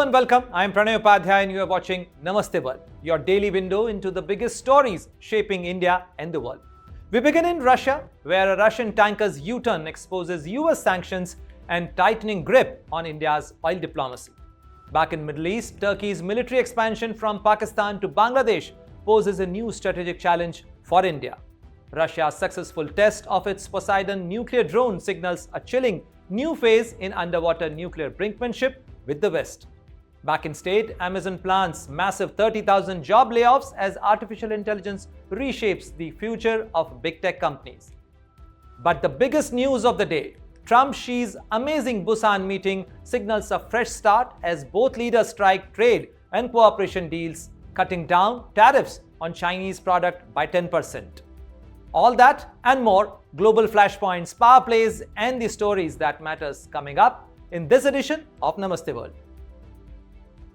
and welcome. I am Pranay Upadhyay and you are watching Namaste World, your daily window into the biggest stories shaping India and the world. We begin in Russia, where a Russian tanker's U-turn exposes US sanctions and tightening grip on India's oil diplomacy. Back in Middle East, Turkey's military expansion from Pakistan to Bangladesh poses a new strategic challenge for India. Russia's successful test of its Poseidon nuclear drone signals a chilling new phase in underwater nuclear brinkmanship with the West. Back in state, Amazon plans massive 30,000 job layoffs as artificial intelligence reshapes the future of big tech companies. But the biggest news of the day, Trump-Xi's amazing Busan meeting signals a fresh start as both leaders strike trade and cooperation deals, cutting down tariffs on Chinese product by 10%. All that and more, global flashpoints, power plays, and the stories that matters coming up in this edition of Namaste World.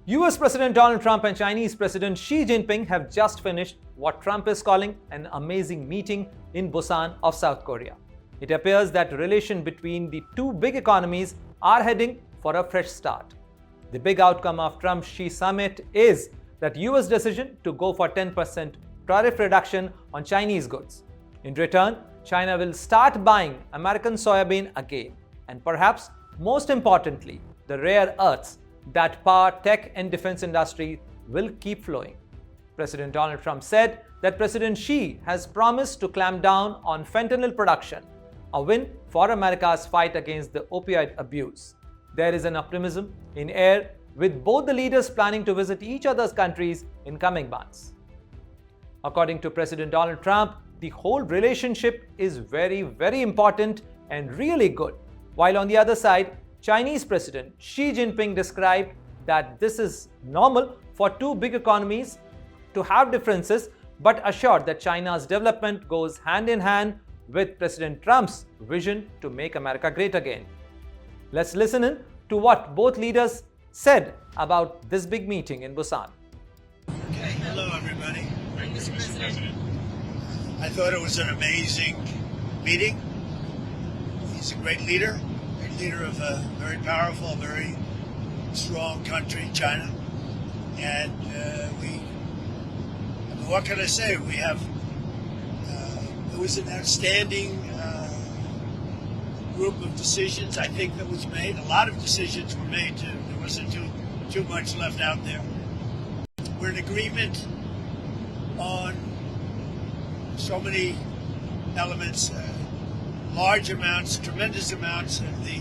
US President Donald Trump and Chinese President Xi Jinping have just finished what Trump is calling an amazing meeting in Busan of South Korea. It appears that relations between the two big economies are heading for a fresh start. The big outcome of Trump-Xi summit is that US decision to go for 10% tariff reduction on Chinese goods. In return, China will start buying American soybean again, and perhaps most importantly, the rare earths that power tech and defense industry will keep flowing. President Donald Trump said that President Xi has promised to clamp down on fentanyl production, a win for America's fight against the opioid abuse. There is an optimism in air with both the leaders planning to visit each other's countries in coming months. According to President Donald Trump, the whole relationship is very, very important and really good. While on the other side, Chinese President Xi Jinping described that this is normal for two big economies to have differences, but assured that China's development goes hand in hand with President Trump's vision to make America great again. Let's listen in to what both leaders said about this big meeting in Busan. Okay, hello everybody. Mr. President. I thought it was an amazing meeting. He's a great leader of a very powerful, very strong country, China. And what can I say? It was an outstanding group of decisions, I think, that was made. A lot of decisions were made, too. There wasn't too much left out there. We're in agreement on so many elements, large amounts, tremendous amounts of the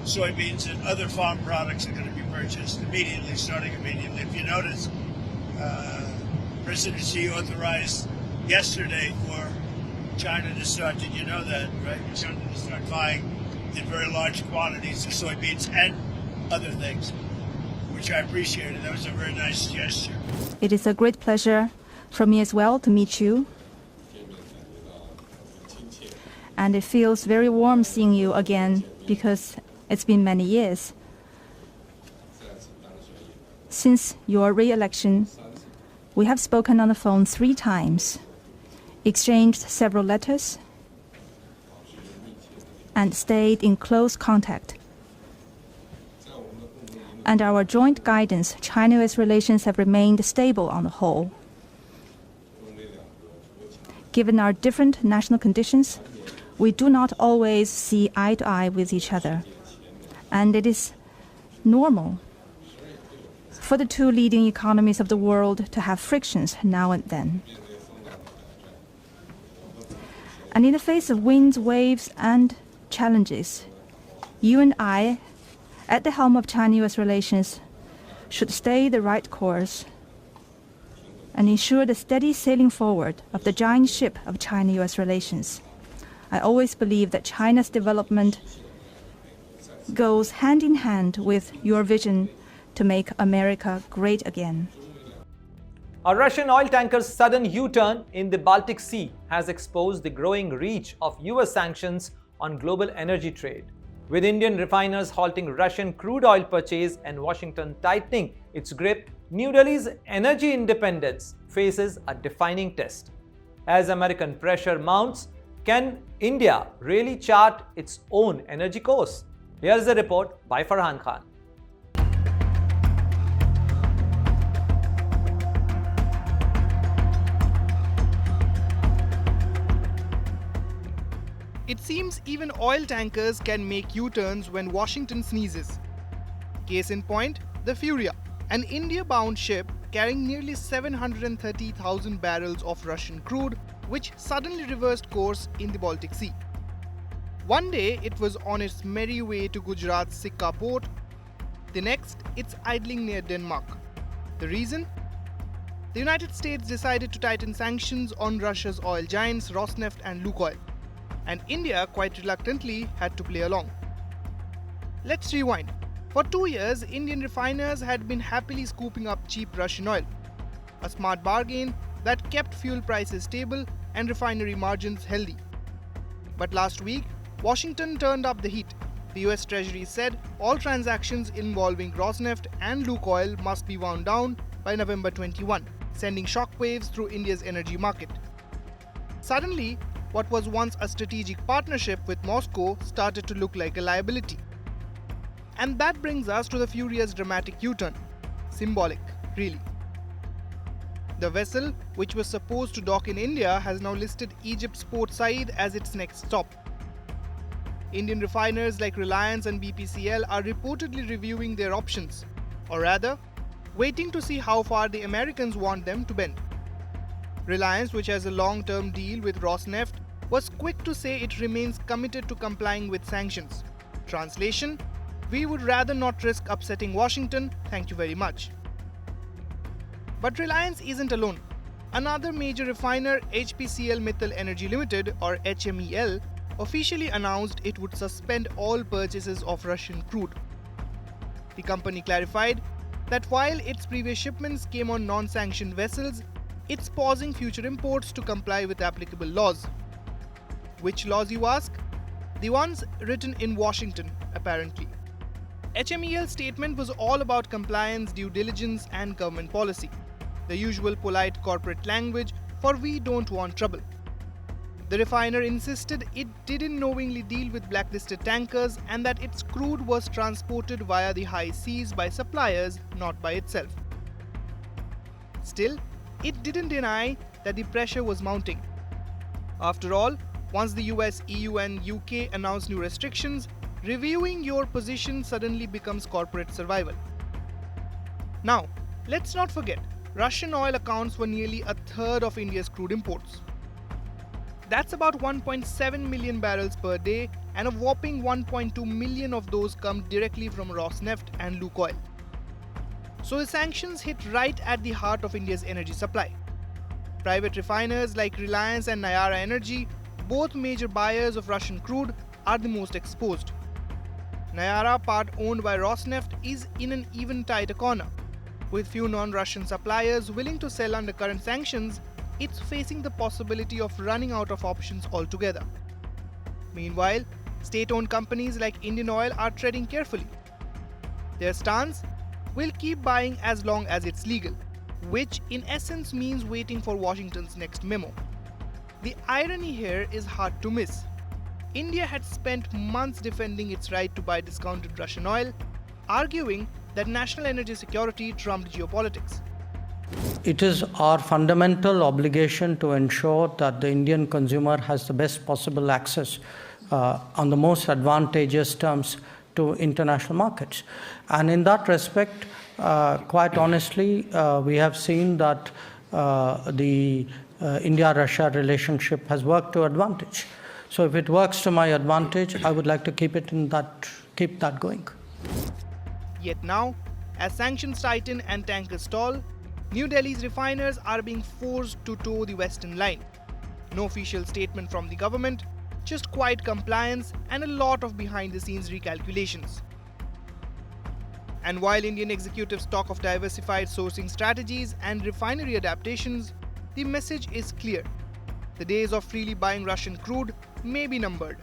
soybeans and other farm products are going to be purchased immediately, starting immediately. If you notice, President Xi authorized yesterday for China to start, did you know that, right? China to start buying in very large quantities of soybeans and other things, which I appreciated. That was a very nice gesture. It is a great pleasure for me as well to meet you. And it feels very warm seeing you again because it's been many years. Since your re-election, we have spoken on the phone 3 times, exchanged several letters, and stayed in close contact. And our joint guidance, China-US relations have remained stable on the whole. Given our different national conditions, we do not always see eye to eye with each other, and it is normal for the two leading economies of the world to have frictions now and then. And in the face of winds, waves, and challenges, you and I, at the helm of China-US relations, should stay the right course and ensure the steady sailing forward of the giant ship of China-US relations. I always believe that China's development goes hand in hand with your vision to make America great again. A Russian oil tanker's sudden U-turn in the Baltic Sea has exposed the growing reach of US sanctions on global energy trade. With Indian refiners halting Russian crude oil purchase and Washington tightening its grip, New Delhi's energy independence faces a defining test. As American pressure mounts, can India really chart its own energy course? Here's a report by Farhan Khan. seems even oil tankers can make U-turns when Washington sneezes. Case in point, the Furia, an India-bound ship carrying nearly 730,000 barrels of Russian crude, which suddenly reversed course in the Baltic Sea. One day, it was on its merry way to Gujarat's Sikka port. The next, it's idling near Denmark. The reason? The United States decided to tighten sanctions on Russia's oil giants Rosneft and Lukoil, and India quite reluctantly had to play along. Let's rewind. For 2 years, Indian refiners had been happily scooping up cheap Russian oil, a smart bargain that kept fuel prices stable and refinery margins healthy. But last week, Washington turned up the heat. The US Treasury said all transactions involving Rosneft and Lukoil must be wound down by November 21, sending shockwaves through India's energy market. Suddenly, what was once a strategic partnership with Moscow started to look like a liability. And that brings us to the Furia's dramatic U-turn. Symbolic, really. The vessel, which was supposed to dock in India, has now listed Egypt's Port Said as its next stop. Indian refiners like Reliance and BPCL are reportedly reviewing their options, or rather, waiting to see how far the Americans want them to bend. Reliance, which has a long-term deal with Rosneft, was quick to say it remains committed to complying with sanctions. Translation: we would rather not risk upsetting Washington, thank you very much. But Reliance isn't alone. Another major refiner, HPCL Mittal Energy Limited, or HMEL, officially announced it would suspend all purchases of Russian crude. The company clarified that while its previous shipments came on non-sanctioned vessels, it's pausing future imports to comply with applicable laws. Which laws, you ask? The ones written in Washington, apparently. HMEL's statement was all about compliance, due diligence, and government policy. The usual polite corporate language for "we don't want trouble." The refiner insisted it didn't knowingly deal with blacklisted tankers and that its crude was transported via the high seas by suppliers, not by itself. Still, it didn't deny that the pressure was mounting. After all, once the US, EU, and UK announce new restrictions, reviewing your position suddenly becomes corporate survival. Now, let's not forget, Russian oil accounts for nearly a third of India's crude imports. That's about 1.7 million barrels per day, and a whopping 1.2 million of those come directly from Rosneft and Lukoil. So the sanctions hit right at the heart of India's energy supply. Private refiners like Reliance and Nayara Energy, both major buyers of Russian crude, are the most exposed. Nayara, part owned by Rosneft, is in an even tighter corner. With few non-Russian suppliers willing to sell under current sanctions, it's facing the possibility of running out of options altogether. Meanwhile, state-owned companies like Indian Oil are treading carefully. Their stance: we'll keep buying as long as it's legal, which in essence means waiting for Washington's next memo. The irony here is hard to miss. India had spent months defending its right to buy discounted Russian oil, arguing that national energy security trumped geopolitics. It is our fundamental obligation to ensure that the Indian consumer has the best possible access on the most advantageous terms to international markets. And in that respect, quite honestly, we have seen that the India-Russia relationship has worked to advantage. So if it works to my advantage, I would like to keep that going. Yet now, as sanctions tighten and tankers stall, New Delhi's refiners are being forced to toe the Western line. No official statement from the government, just quiet compliance and a lot of behind-the-scenes recalculations. And while Indian executives talk of diversified sourcing strategies and refinery adaptations, the message is clear. The days of freely buying Russian crude may be numbered.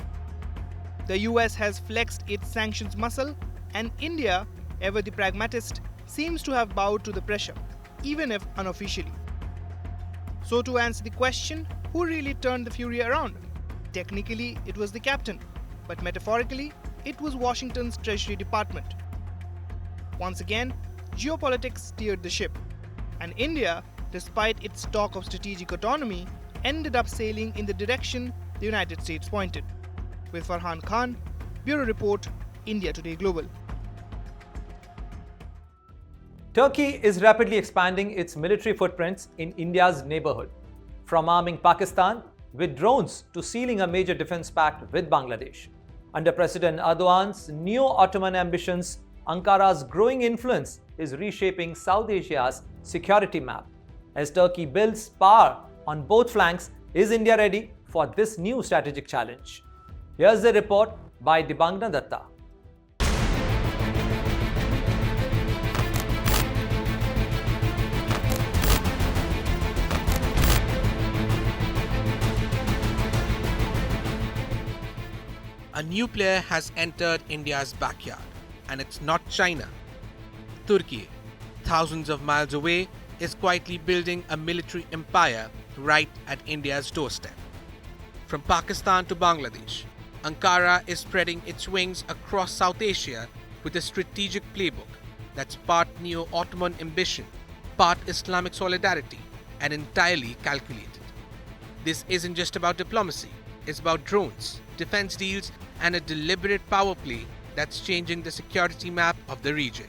The US has flexed its sanctions muscle, and India, ever the pragmatist, seems to have bowed to the pressure, even if unofficially. So to answer the question, who really turned the Fury around? Technically, it was the captain, but metaphorically, it was Washington's Treasury Department. Once again, geopolitics steered the ship, and India, despite its talk of strategic autonomy, ended up sailing in the direction the United States pointed. With Farhan Khan, Bureau Report, India Today Global. Turkey is rapidly expanding its military footprints in India's neighborhood, from arming Pakistan with drones to sealing a major defense pact with Bangladesh. Under President Erdogan's neo-Ottoman ambitions, Ankara's growing influence is reshaping South Asia's security map. As Turkey builds power on both flanks, is India ready for this new strategic challenge? Here's the report by Dibangna Datta. A new player has entered India's backyard, and it's not China. Turkey, thousands of miles away, is quietly building a military empire right at India's doorstep. From Pakistan to Bangladesh, Ankara is spreading its wings across South Asia with a strategic playbook that's part neo-Ottoman ambition, part Islamic solidarity, and entirely calculated. This isn't just about diplomacy, it's about drones, defense deals, and a deliberate power play that's changing the security map of the region.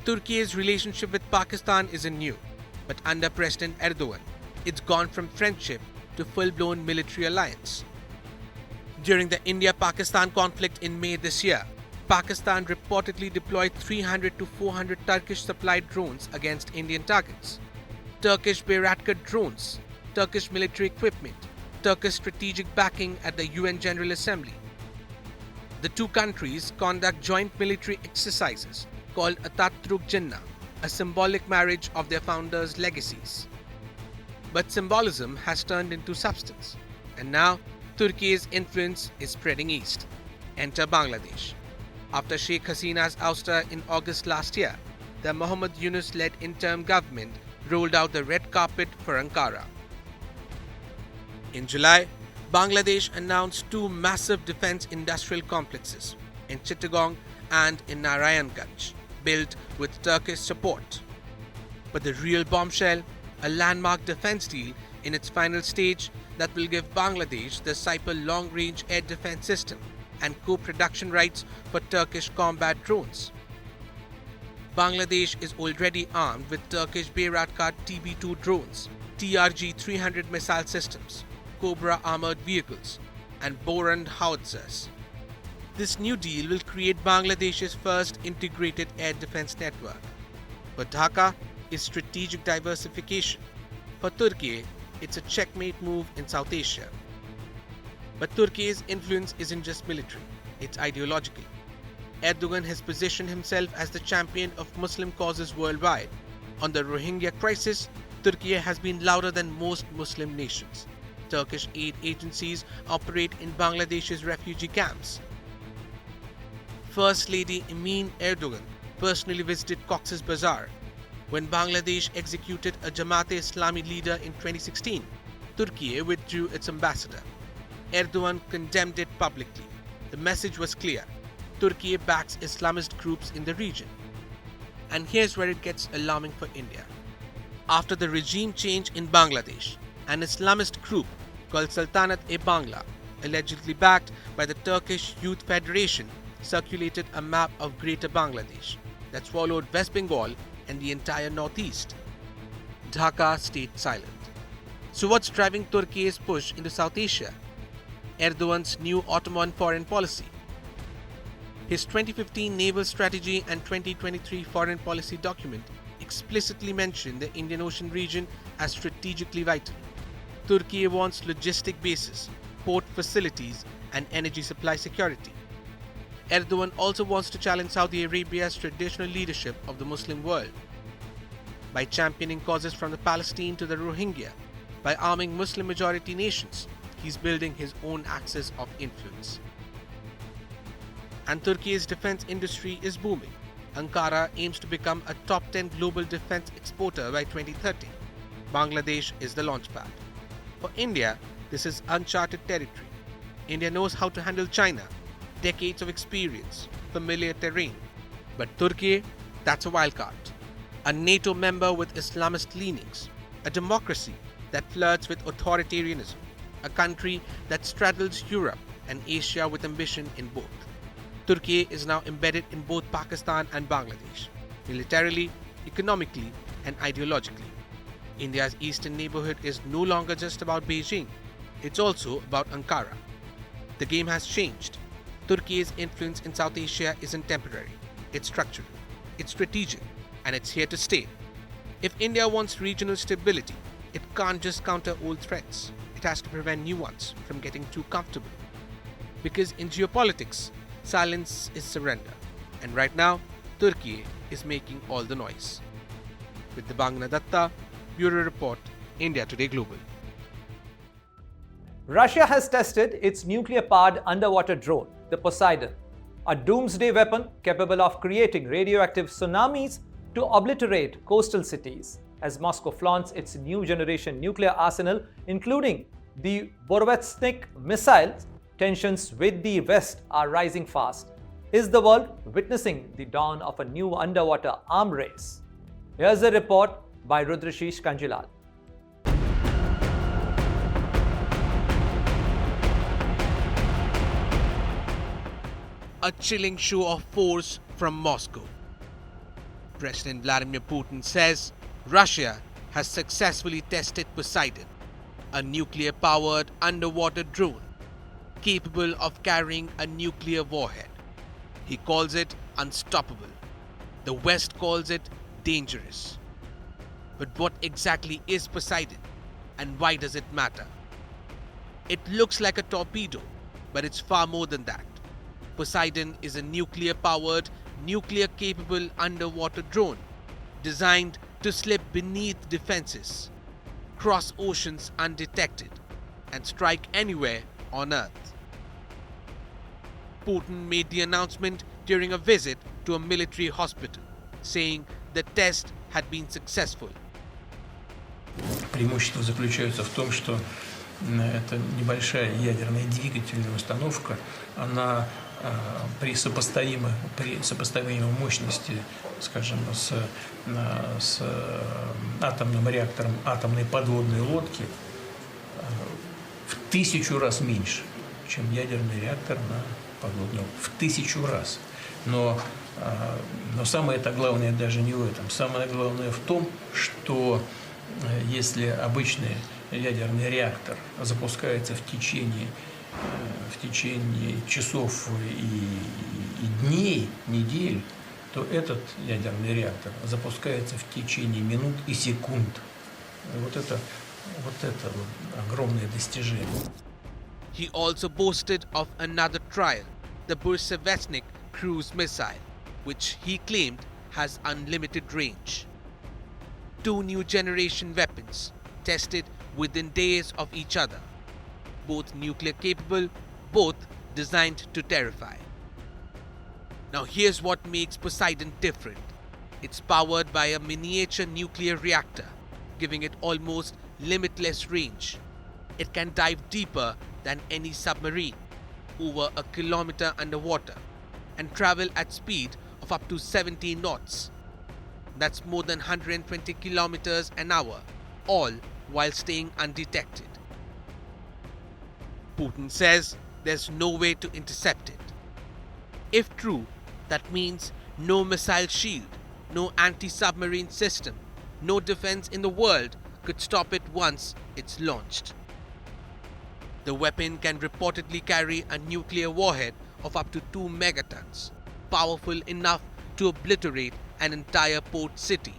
Turkey's relationship with Pakistan isn't new, but under President Erdogan, it's gone from friendship to full-blown military alliance. During the India-Pakistan conflict in May this year, Pakistan reportedly deployed 300 to 400 Turkish-supplied drones against Indian targets. Turkish radioactive drones, Turkish military equipment, Turkish strategic backing at the UN General Assembly. The two countries conduct joint military exercises called Atatürk Jinnah, a symbolic marriage of their founders' legacies. But symbolism has turned into substance, and now Turkey's influence is spreading east. Enter Bangladesh. After Sheikh Hasina's ouster in August last year, the Mohammad Yunus-led interim government rolled out the red carpet for Ankara. In July, Bangladesh announced two massive defense industrial complexes in Chittagong and in Narayanganj, built with Turkish support. But the real bombshell, a landmark defense deal in its final stage that will give Bangladesh the Saipal long-range air defense system and co-production rights for Turkish combat drones. Bangladesh is already armed with Turkish Bayraktar TB2 drones, TRG-300 missile systems, Cobra armored vehicles, and Boran howitzers. This new deal will create Bangladesh's first integrated air defense network. For Dhaka, it's strategic diversification. For Turkey, it's a checkmate move in South Asia. But Turkey's influence isn't just military, it's ideological. Erdogan has positioned himself as the champion of Muslim causes worldwide. On the Rohingya crisis, Turkey has been louder than most Muslim nations. Turkish aid agencies operate in Bangladesh's refugee camps. First Lady Emin Erdogan personally visited Cox's Bazar. When Bangladesh executed a Jamaat-e-Islami leader in 2016, Turkey withdrew its ambassador. Erdogan condemned it publicly. The message was clear: Turkey backs Islamist groups in the region. And here's where it gets alarming for India. After the regime change in Bangladesh, an Islamist group called Sultanat-e-Bangla, allegedly backed by the Turkish Youth Federation, circulated a map of Greater Bangladesh that swallowed West Bengal and the entire northeast. Dhaka stayed silent. So what's driving Turkey's push into South Asia? Erdogan's new Ottoman foreign policy. His 2015 naval strategy and 2023 foreign policy document explicitly mention the Indian Ocean region as strategically vital. Turkey wants logistic bases, port facilities, and energy supply security. Erdogan also wants to challenge Saudi Arabia's traditional leadership of the Muslim world. By championing causes from the Palestine to the Rohingya, by arming Muslim-majority nations, he's building his own axis of influence. And Turkey's defense industry is booming. Ankara aims to become a top 10 global defense exporter by 2030. Bangladesh is the launchpad. For India, this is uncharted territory. India knows how to handle China, decades of experience, familiar terrain. But Turkey, that's a wildcard. A NATO member with Islamist leanings, a democracy that flirts with authoritarianism, a country that straddles Europe and Asia with ambition in both. Turkey is now embedded in both Pakistan and Bangladesh, militarily, economically, and ideologically. India's eastern neighborhood is no longer just about Beijing, it's also about Ankara. The game has changed. Turkey's influence in South Asia isn't temporary, it's structural, it's strategic, and it's here to stay. If India wants regional stability, it can't just counter old threats, it has to prevent new ones from getting too comfortable. Because in geopolitics, silence is surrender, and right now, Turkey is making all the noise. With Debangana Datta, Bureau Report, India Today Global. Russia has tested its nuclear-powered underwater drone, the Poseidon, a doomsday weapon capable of creating radioactive tsunamis to obliterate coastal cities, as Moscow flaunts its new-generation nuclear arsenal, including the Borovetsnik missiles. Tensions with the West are rising fast. Is the world witnessing the dawn of a new underwater arm race? Here's a report by Rudrashish Kanjilal. A chilling show of force from Moscow. President Vladimir Putin says Russia has successfully tested Poseidon, a nuclear-powered underwater drone capable of carrying a nuclear warhead. He calls it unstoppable. The West calls it dangerous. But what exactly is Poseidon, and why does it matter? It looks like a torpedo, but it's far more than that. Poseidon is a nuclear-powered, nuclear-capable underwater drone designed to slip beneath defenses, cross oceans undetected, and strike anywhere on Earth. Putin made the announcement during a visit to a military hospital, saying the test had been successful. Преимущество заключается в том, что это небольшая ядерная двигательная установка, она при сопоставимой мощности, скажем, с атомным реактором атомной подводной лодки в 1000 раз меньше, чем ядерный реактор на подводной лодке. В 1000 раз. Но самое-то главное даже не в этом. Самое главное в том, что если обычный ядерный реактор запускается в течение часов и дней, недель, то этот ядерный реактор запускается в течение минут и секунд. Вот это огромное достижение. He also boasted of another trial, the Borisovetsnik cruise missile, which he claimed has unlimited range. 2 new generation weapons tested within days of each other, both nuclear capable, both designed to terrify. Now here's what makes Poseidon different. It's powered by a miniature nuclear reactor, giving it almost limitless range. It can dive deeper than any submarine, over a kilometer underwater, and travel at speed of up to 70 knots. That's more than 120 kilometers an hour, all while staying undetected. Putin says there's no way to intercept it. If true, that means no missile shield, no anti-submarine system, no defense in the world could stop it once it's launched. The weapon can reportedly carry a nuclear warhead of up to 2 megatons, powerful enough to obliterate an entire port city.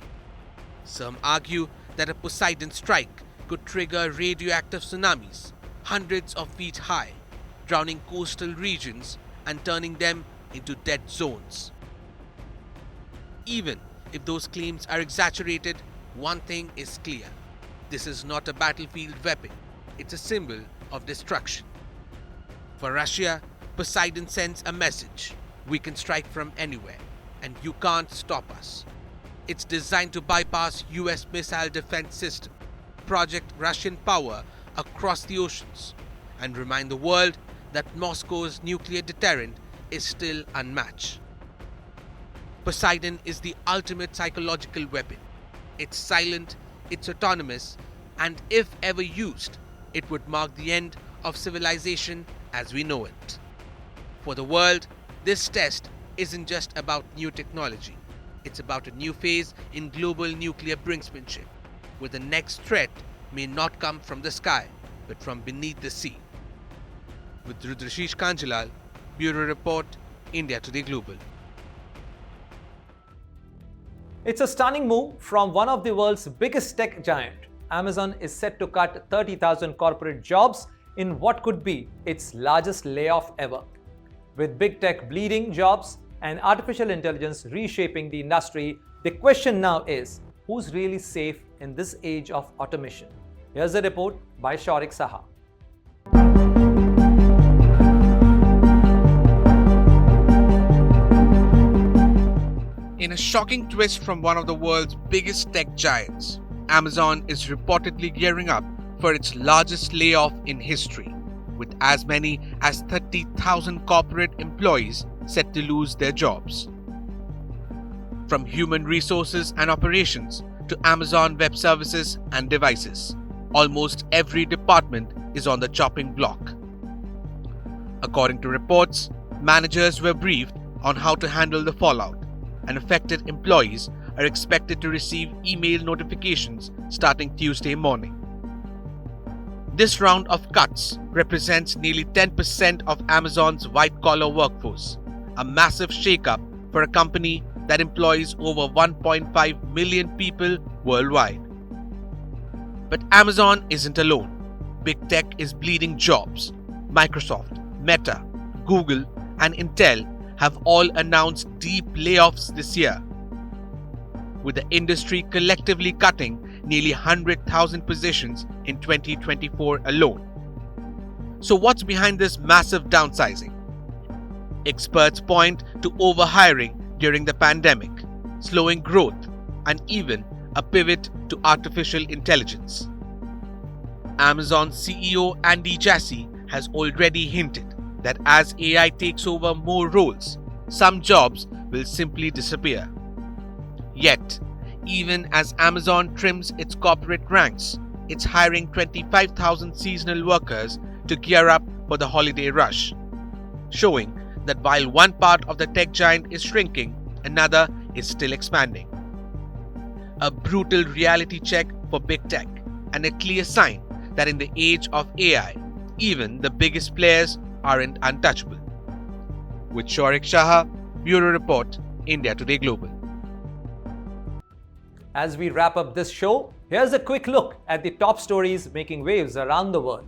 Some argue that a Poseidon strike could trigger radioactive tsunamis hundreds of feet high, drowning coastal regions and turning them into dead zones. Even if those claims are exaggerated, one thing is clear. This is not a battlefield weapon. It's a symbol of destruction. For Russia, Poseidon sends a message. We can strike from anywhere, and you can't stop us. It's designed to bypass US missile defense system, project Russian power across the oceans, and remind the world that Moscow's nuclear deterrent is still unmatched. Poseidon is the ultimate psychological weapon. It's silent, it's autonomous, and if ever used, it would mark the end of civilization as we know it. For the world, this test isn't just about new technology. It's about a new phase in global nuclear brinksmanship, where the next threat may not come from the sky, but from beneath the sea. With Rudrashish Kanjilal, Bureau Report, India Today Global. It's a stunning move from one of the world's biggest tech giant. Amazon is set to cut 30,000 corporate jobs in what could be its largest layoff ever. With big tech bleeding jobs and artificial intelligence reshaping the industry, the question now is, who's really safe in this age of automation? Here's a report by Shaurik Saha. In a shocking twist from one of the world's biggest tech giants, Amazon is reportedly gearing up for its largest layoff in history, with as many as 30,000 corporate employees set to lose their jobs. From human resources and operations to Amazon Web Services and devices, almost every department is on the chopping block. According to reports, managers were briefed on how to handle the fallout, and affected employees are expected to receive email notifications starting Tuesday morning. This round of cuts represents nearly 10% of Amazon's white-collar workforce, a massive shakeup for a company that employs over 1.5 million people worldwide. But Amazon isn't alone. Big tech is bleeding jobs. Microsoft, Meta, Google, and Intel have all announced deep layoffs this year, with the industry collectively cutting nearly 100,000 positions in 2024 alone. So what's behind this massive downsizing? Experts point to overhiring during the pandemic, slowing growth, and even a pivot to artificial intelligence. Amazon CEO Andy Jassy has already hinted that as AI takes over more roles, some jobs will simply disappear. Yet, even as Amazon trims its corporate ranks, it's hiring 25,000 seasonal workers to gear up for the holiday rush, showing that while one part of the tech giant is shrinking, another is still expanding. A brutal reality check for big tech, and a clear sign that in the age of AI, even the biggest players aren't untouchable. With Shaurik Saha, Bureau Report, India Today Global. As we wrap up this show, here's a quick look at the top stories making waves around the world.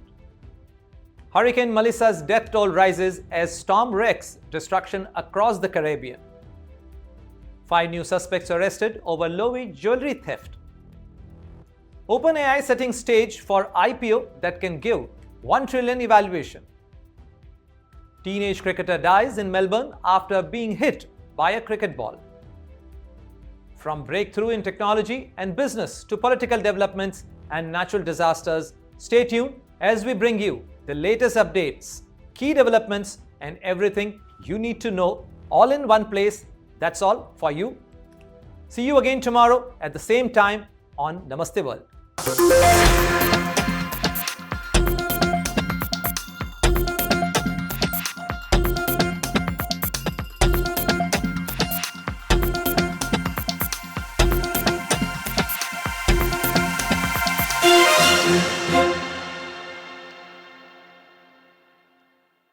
Hurricane Melissa's death toll rises as storm wreaks destruction across the Caribbean. 5 new suspects arrested over low-wage jewelry theft. OpenAI setting stage for IPO that can give 1 trillion evaluation. Teenage cricketer dies in Melbourne after being hit by a cricket ball. From breakthrough in technology and business to political developments and natural disasters, stay tuned as we bring you the latest updates, key developments, and everything you need to know all in one place. That's all for you. See you again tomorrow at the same time on Namaste World.